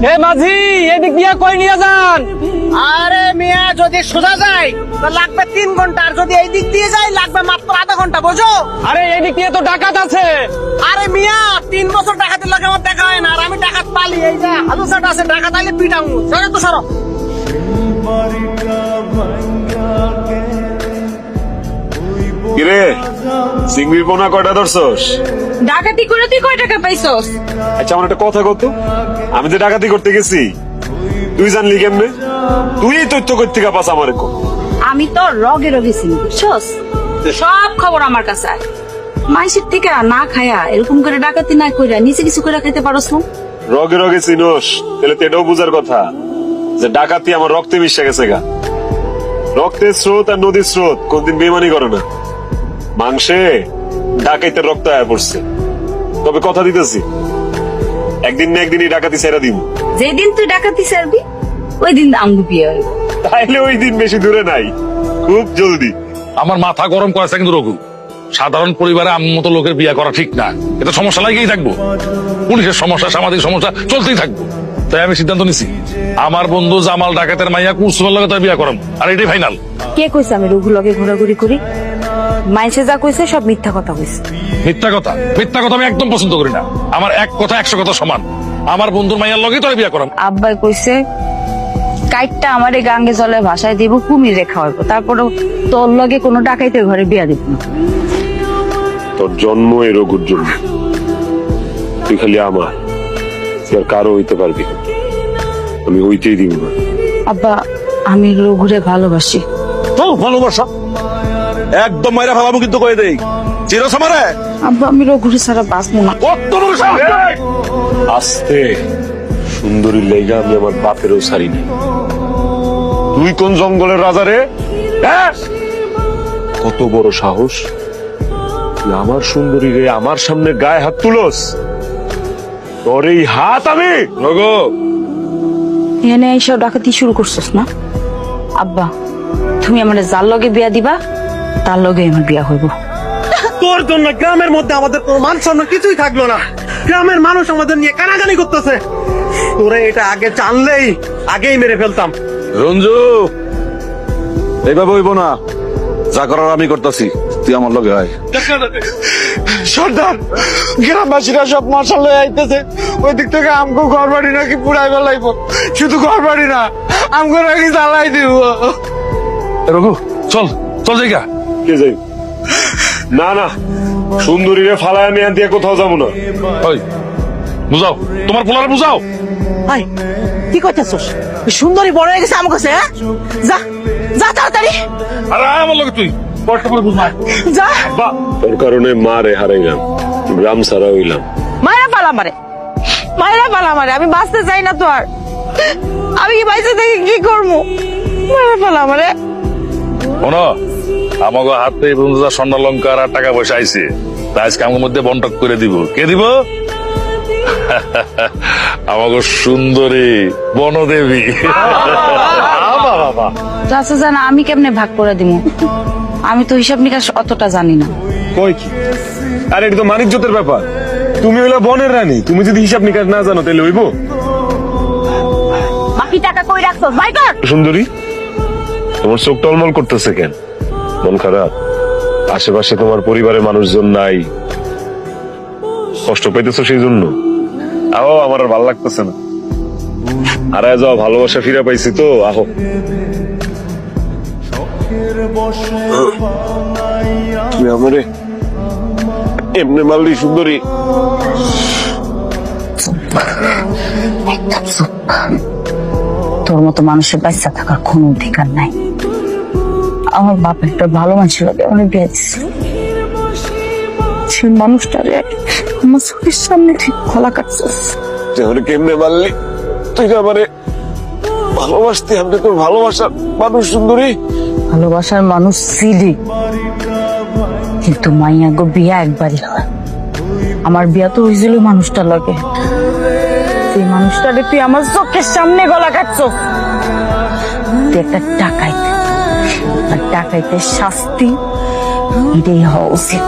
হে মাঝি, এদিক দিয়া কই নিয়ে যান? আরে মিয়া, যদি সোজা যায় তো লাগবে 3 ঘন্টা, আর যদি এই দিক দিয়ে যায় লাগবে মাত্র আধা ঘন্টা, বুঝো? আরে এদিক দিয়ে তো ডাকাত আছে। আরে মিয়া, 3 বছর ডাকাতের লাগে আমার দেখা হয় না, আর আমি ডাকাত পালি। এই যে হালুসাট আছে, ডাকাত আইলে পিটাঙ্গু। সরে তো সরো। কিরে, চিংড়ির পোনা কয়টা ধরছস? ডাকাতি করে তুই কয় টাকা পাইছস? আচ্ছা, আমার একটা কথা কত, আমি যে ডাকাতি করতে গেছি তুই জানলি কেমনে? তুই এই তথ্য কই থেকে পাস আমারে কো? আমি তো রগে রগে ছিলি, বুঝছস? সব খবর আমার কাছে আয়। মাইসের থেকে না খায়া এরকম করে ডাকাতি না কইরা নিচে কিছু করে খাইতে পারস না? রগে রগে চিনোস, তাহলে তো এটাও বুঝার কথা যে ডাকাতি আমার রক্তে মিশে গেছে গা। রক্তের স্রোত আর নদীর স্রোত কোনদিন বেমানি করে না। মাংসে ডাকাইতের রক্ত আয়া পড়ছে। তবে কথা দিতেছি, একদিন না একদিন এই ডাকাতি ছেড়ে দিব। যেদিন তুই ডাকাতি ছাড়বি ওই দিন আমগু বিয়ে হইব। তাইলে ওই দিন বেশি দূরে নাই, খুব জলদি। আমার মাথা গরম করেছে কিন্তু রঘু, সাধারণ পরিবারে আমার মতো লোকের বিয়ে করা ঠিক না। এটা সমস্যা লাগেই থাকবো, পুলিশের সমস্যা, সামাজিক সমস্যা চলতেই থাকবো। তাই আমি সিদ্ধান্ত নিছি, আমার বন্ধু জামাল ডাকাতের মাইয়া কুসুমের লগে তার বিয়ে করাম, আর এটাই ফাইনাল। কে কইছে আমি রঘু লগে ঘোরাঘুরি করি? মাইসে যা কইছে সব মিথ্যা কথা কইছে। মিথ্যা কথা? মিথ্যা কথা আমি একদম পছন্দ করি না। আমার এক কথা 100 কথা সমান। আমার বন্ধুর মাইয়ার লগে তোর বিয়ে করাম। আব্বাই কইছে কাইটটা আমারে গাঙ্গে জলে ভাসায় দিব, কুমির রেখা হইব, তারপরে তোর লগে কোনো ডাকাইতে ঘরে বিয়া দিব না। তোর জন্ম এই রঘুর জন্য, তুই খালি আমার, তুই আর কারো হইতে পারবি না। আমি হইতেই দিব না। আব্বা, আমি রঘুরে ভালোবাসি। ভালোবাসা একদম মাইরা ফেলাবো কিন্তু কয়ে দেই, চিরস আমারে। আব্বা, আমি রঘুরে ছাড়া বাঁচবো না। কত বড় সাহস! আস্তে, সুন্দরী লেগা আমি আমার বাপেরও ছাড়ি নাই। তুই কোন জঙ্গলের রাজা রে? হ্যাঁ? কত বড় সাহস, তুই আমার সুন্দরী রে আমার সামনে গায়ে হাত তুলস? তোর এই হাত আমি রঘু, এনে এইসব ডাকাতি শুরু করছিস না? আব্বা, তুমি আমার যার লগে বিয়া দিবা তার লগে আমার বিয়া হইব। তোর জন্য গ্রামের মধ্যে আমাদের কোনো মান সম্মান কিছুই থাকলো না। গ্রামের মানুষ আমাদের নিয়ে কানাকানি করতেছে। তোরে এটা আগে জানলেই আগেই মেরে ফেলতাম। রঞ্জু, এইভাবে হইব না, যা করার আমি করতেছি, তুই আমার লগে আয়। সর্দার, গ্রামবাসীরা সব মশাল হয়ে আইতেছে। ওই দিক থেকে আমগো ঘর বাড়ি নাকি পুরাই বেলাইব। শুধু ঘর বাড়ি না, আমগো নাকি জ্বালাই দিব। রঘু চল চল জায়গা। কে যাই? না না, সুন্দরী রে ফালায় আমি এখান দিয়ে কোথাও যাবো না। ওই বুঝাও, তোমার পোলারে বুঝাও। ভাই, কি করতেছস? সুন্দরী বড় হয়ে গেছে আমার কাছে। হ্যাঁ, যা যা তাড়াতাড়ি আরে আয় আমার লগে, তুই কষ্ট করে বুঝাই। যা। তোর কারণে মা রে হারাইলাম, গ্রাম ছাড়া হইলাম। মায়েরা পালা মারে, মায়েরা পালা মারে। আমি বাঁচতে চাই না তো আর। আমি কি বাইসে থেকে কি করবো? মায়েরা পালা মারে। শোনো, আমাকে হাতে এই পর্যন্ত যা স্বর্ণ অলংকার আর টাকা পয়সা আইছে, তা আজকে আমার মধ্যে বন্টক করে দিব। কে দিব? আমাকে সুন্দরী বনদেবী। চাচা জানা আমি কেমনে ভাগ করে দিব? আমি তো হিসাব নিকাশ অতটা জানি না। কই কি? আরে এটা তো মানিজ্যতের ব্যাপার। তুমি হইলা বনের রানী, তুমি যদি হিসাব নিকাশ না জানো তাহলে হইব? বাকি টাকা কই রাখছো? ভাই কর। সুন্দরী, তোমার চোখ টলমল করতেছে কেন? মন খারাপ? আশেপাশে তোমার পরিবারের মানুষজন নাই, কষ্ট পাইতেছো সেই জন্য? আহো, আমার আর ভালো লাগতেছে না। আরে যাও, ভালোবাসা ফিরে পাইছি তো, আহো। তুমি আমারে এমনি মারলি সুন্দরী? তোর মতো মানুষের বাচ্চা থাকার কোনো অধিকার নাই। আমার বাপ একটা ভালো মানুষের লগে অনেক বিয়ে দিছিল। সেই মানুষটারে আমার চোখের সামনে ঠিক খোলা কাটছিস। তুই আমারে কেমনে মারলি? তুই তো আমারে ভালোবাসতে, আমি তোর ভালোবাসার মানুষ সুন্দরী। ভালোবাসার মানুষ ছিলি, কিন্তু মাইয়া গো বিয়া একবারই হয়। আমার বিয়া তো হয়েছিল মানুষটার লগে। সেই মানুষটারে তুই আমার চোখের সামনে গলা কাটছস। তুই একটা ডাকাইতে, আর ডাকাইতে শাস্তি এটাই হওয়া উচিত।